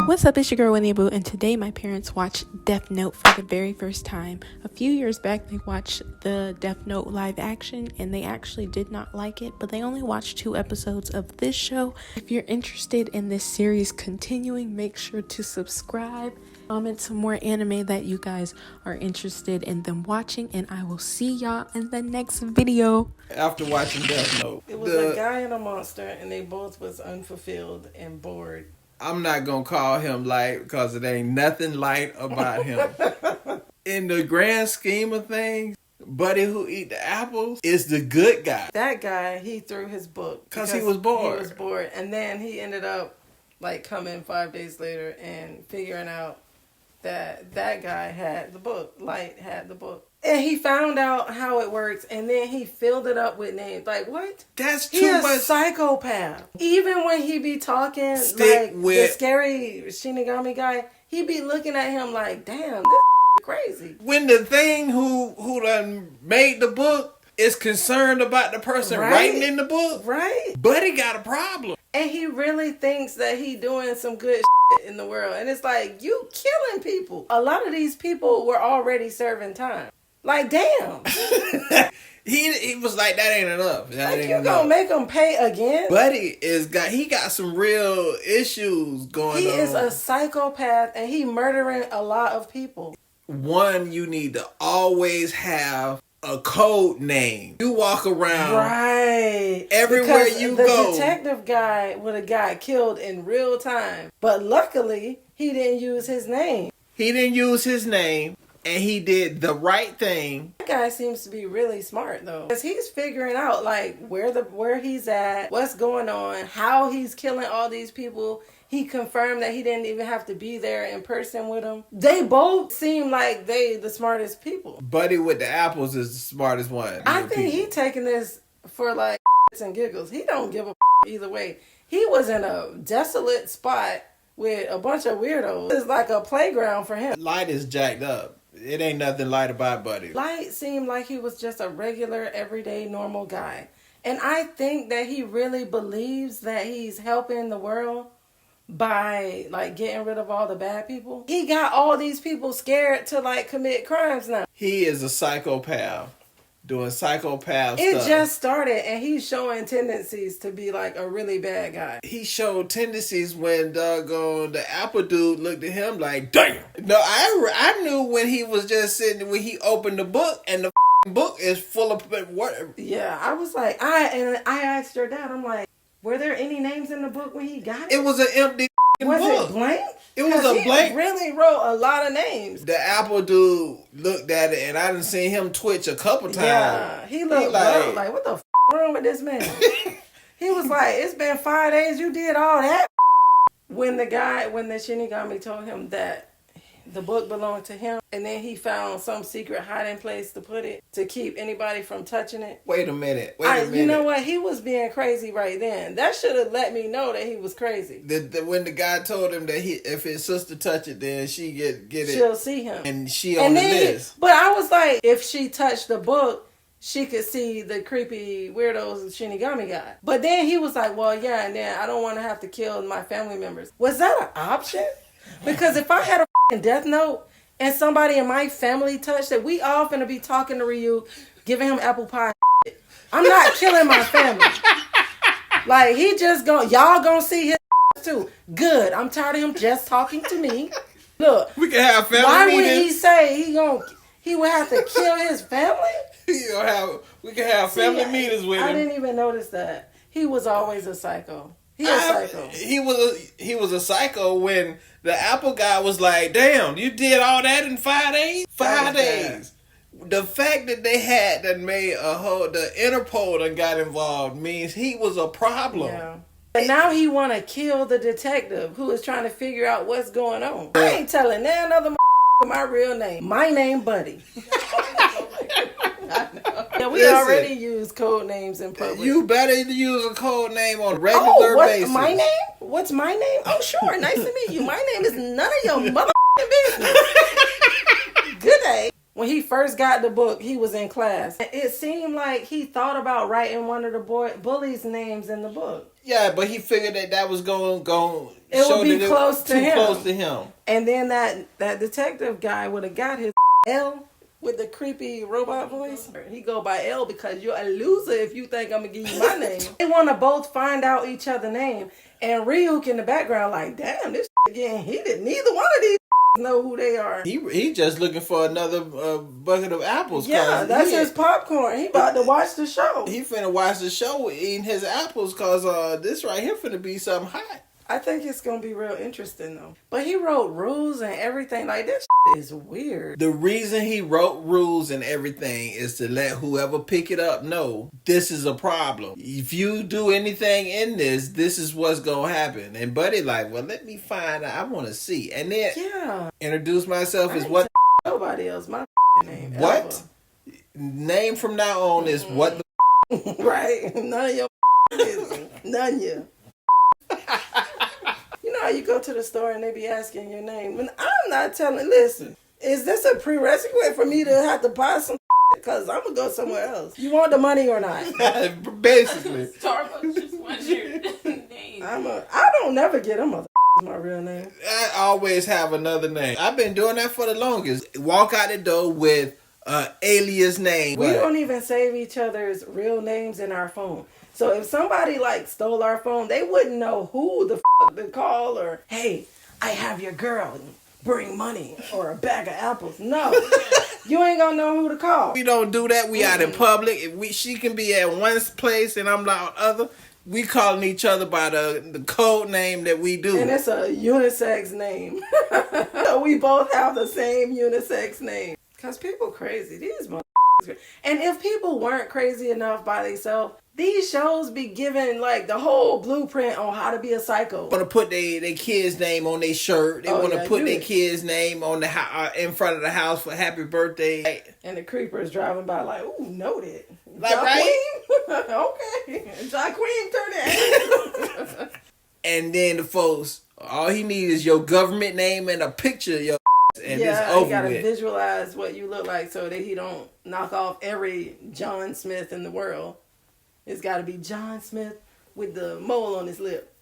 What's up, it's your girl Winnie Boo, and today my parents watched Death Note for the very first time. A few years back they watched the Death Note live action and they actually did not like it, but they only watched 2 episodes of this show. If you're interested in this series continuing, make sure to subscribe, comment some more anime that you guys are interested in them watching, and I will see y'all in the next video. After watching Death Note, it was a guy and a monster, and they both was unfulfilled and bored. I'm not gonna call him light because it ain't nothing light about him. In the grand scheme of things, Buddy who eat the apples is the good guy. That guy, he threw his book because he was bored. He was bored, and then he ended up like coming 5 days later and figuring out that guy had the book. Light had the book. And he found out how it works, and then he filled it up with names. Like, what? That's too much. Psychopath. Even when he be talking the scary Shinigami guy, he be looking at him like, damn, this crazy. When the thing who done made the book is concerned about the person writing in the book, Buddy got a problem. And he really thinks that he doing some good in the world. And it's like, you killing people. A lot of these people were already serving time. Like, damn. he was like, that ain't enough. That ain't you enough. Gonna make him pay again? Buddy he got some real issues going on. He is a psychopath, and he murdering a lot of people. One, you need to always have a code name. You walk around everywhere because you the go. The detective guy would have got killed in real time, but luckily he didn't use his name. He didn't use his name, and he did the right thing. That guy seems to be really smart though, because he's figuring out like where he's at, what's going on, how he's killing all these people. He confirmed that he didn't even have to be there in person with him. They both seem like they the smartest people. Buddy with the apples is the smartest one. I think he taking this for like and giggles. He don't give a either way. He was in a desolate spot with a bunch of weirdos. It's like a playground for him. Light is jacked up. It ain't nothing light about Buddy. Light seemed like he was just a regular, everyday, normal guy. And I think that he really believes that he's helping the world by like getting rid of all the bad people. He got all these people scared to like commit crimes now. He is a psychopath doing psychopath stuff. It just started, and he's showing tendencies to be like a really bad guy. He showed tendencies when the Apple dude looked at him like, damn. No, I knew when he was just sitting, when he opened the book and the book is full of what? Yeah, I was like, I asked your dad, I'm like, were there any names in the book when he got it? It was an empty book. Was it blank? It was a blank. He really wrote a lot of names. The Apple dude looked at it, and I done seen him twitch a couple times. Yeah, he looked like what the f*** wrong with this man? He was like, it's been 5 days, you did all that. When the Shinigami told him that the book belonged to him, and then he found some secret hiding place to put it to keep anybody from touching it. Wait a minute. You know what? He was being crazy right then. That should have let me know that he was crazy. When the guy told him that if his sister touch it, then she get it. She'll see him. And she on the list. But I was like, if she touched the book, she could see the creepy weirdos Shinigami guy. But then he was like, well, yeah, and then I don't want to have to kill my family members. Was that an option? Because if I had a Death Note and somebody in my family touched it, we all finna be talking to Ryu, giving him apple pie. I'm not killing my family. Like, he just y'all gonna see his too. Good. I'm tired of him just talking to me. Look, we can have family why meetings. Would he say he would have to kill his family? We can have family meetings with him. I didn't even notice that. He was always a psycho. He was a psycho when the Apple guy was like, damn, you did all that in 5 days? 5 days. The fact that they had that made the Interpol that got involved means he was a problem. Yeah. But now he want to kill the detective who is trying to figure out what's going on. I ain't telling none other my real name. My name, Buddy. Yeah, we already use code names in public. You better use a code name on a regular basis. My name? What's my name? Oh, sure. Nice to meet you. My name is none of your motherfucking business. Good day. when he first got the book, he was in class. It seemed like he thought about writing one of the bullies' names in the book. Yeah, but he figured that was going it would be close to him. Close to him. And then that detective guy would have got his L with the creepy robot voice. He go by L because you're a loser if you think I'm gonna give you my name. They want to both find out each other's name. And Ryuk in the background like, damn, this getting heated. Neither one of these know who they are. He just looking for another bucket of apples. Yeah, that's his popcorn. He about to watch the show. He finna watch the show eating his apples because this right here finna be something hot. I think it's gonna be real interesting though. But he wrote rules and everything. Like, this is weird. The reason he wrote rules and everything is to let whoever pick it up know this is a problem. If you do anything in this is what's gonna happen. And Buddy like, well, let me find out. I want to see. And then introduce myself as what? Nobody else. My name. What? Ever. Name from now on is what the right. None of your business. None of you. You know how you go to the store and they be asking your name? And I'm not telling, listen, is this a prerequisite for me to have to buy some because I'm going to go somewhere else? You want the money or not? Basically. Starbucks just wants your name. I don't never get them my real name. I always have another name. I've been doing that for the longest. Walk out the door with alias name. We don't even save each other's real names in our phone. So if somebody like stole our phone, they wouldn't know who the to call or, hey, I have your girl, bring money or a bag of apples. No, you ain't gonna know who to call. We don't do that. We out in public. If she can be at one place and I'm not other. We calling each other by the code name that we do. And it's a unisex name. So we both have the same unisex name. Because people crazy. These motherfuckers. And if people weren't crazy enough by themselves, these shows be giving like the whole blueprint on how to be a psycho. Want to put their kid's name on their shirt. They want to put their kid's name on the in front of the house for happy birthday. And the creepers driving by like, ooh, noted. Like, right? Okay. Queen turned it. And then the folks, all he needs is your government name and a picture of your and it's over you gotta with. Visualize what you look like so that he don't knock off every John Smith in the world. It's got to be John Smith with the mole on his lip.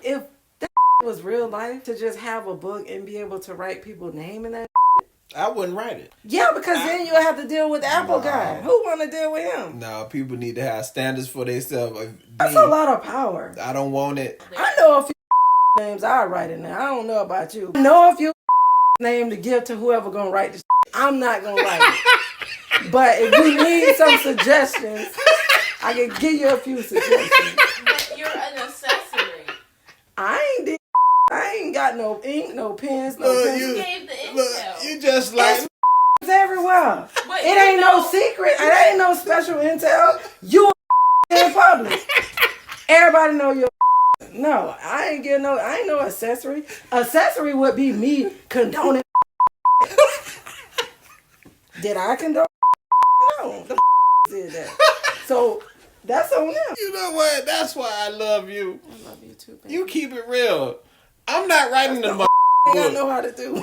If that was real life, to just have a book and be able to write people's name in that, I wouldn't write it. Yeah, because then you'll have to deal with the Apple guy. Who want to deal with him? No, people need to have standards for themselves. That's a lot of power. I don't want it. I know a few names I write in there. I don't know about you. I know a few name to give to whoever gonna write this. I'm not gonna write it. But if you need some suggestions, I can give you a few suggestions. But you're an accessory. I ain't got no ink, no pens, no pencils. You gave the intel. You just like it's everywhere. But it ain't no secret. It ain't no special intel. You in public. Everybody know you. No, I ain't no accessory. Accessory would be me condoning. Did I condone? No, the did that. So that's on them. You know what? That's why I love you. I love you too, baby. You keep it real. I'm not writing the book. I know how to do.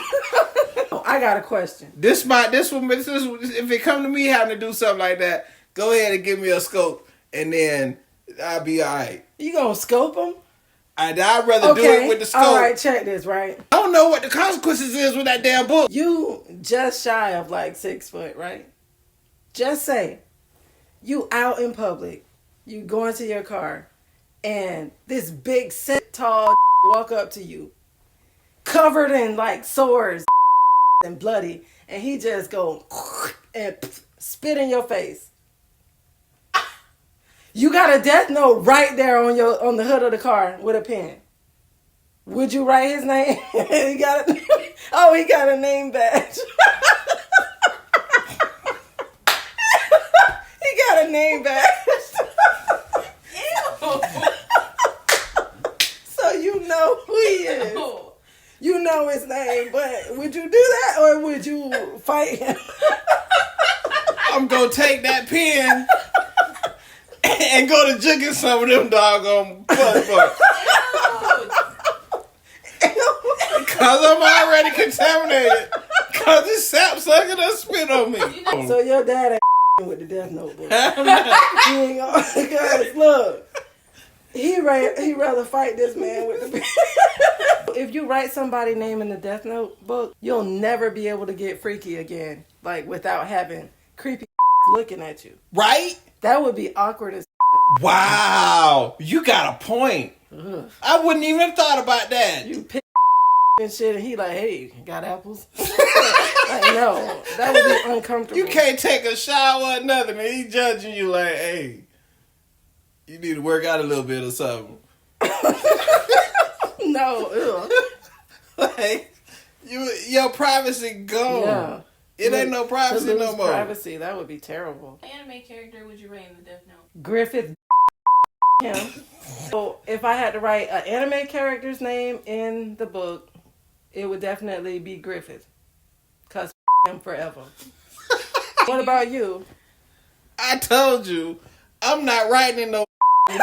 I got a question. This one. If it come to me having to do something like that, go ahead and give me a scope, and then I'll be all right. You gonna scope them? I'd rather do it with the scope. All right, check this, right? I don't know what the consequences is with that damn book. You just shy of like 6 foot, right? Just say you out in public, you go into your car, and this big, tall walk up to you, covered in like sores and bloody, and he just go and spit in your face. You got a death note right there on the hood of the car with a pen. Would you write his name? He got a name badge. He got a name badge. Ew. So you know who he is. Ew. You know his name, but would you do that or would you fight him? I'm gonna take that pen and go to jigging some of them doggone butt. Because I'm already contaminated. Cause this sap sucker done spit on me. So your dad ain't with the Death Note book. I'm not. He ain't gonna, cause look, he rather fight this man with the. If you write somebody's name in the Death Note book, you'll never be able to get freaky again, like without having creepy looking at you. Right? That would be awkward as. Wow, you got a point. Ugh. I wouldn't even have thought about that. You pick and shit, and he like, hey, got apples? Like, no, that would be uncomfortable. You can't take a shower or nothing, and he judging you like, hey, you need to work out a little bit or something. No, ew. Like, your privacy gone. Yeah. It ain't no privacy no more. Privacy, that would be terrible. What anime character would you rate in the Death Note? Griffith. Him. So if I had to write an anime character's name in the book, it would definitely be Griffith. Cause him forever. What about you? I told you, I'm not writing in no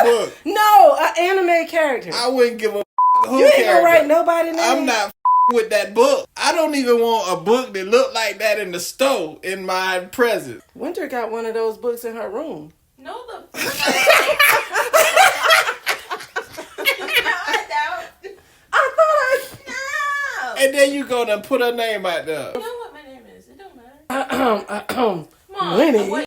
book. No, an anime character. I wouldn't give a who You ain't character. gonna write nobody name. I'm not with that book. I don't even want a book that look like that in the store in my presence. Winter got one of those books in her room. No, the. I thought No. And then you go and put her name out there. You know what my name is? It don't matter. I. Come on. Winnie. What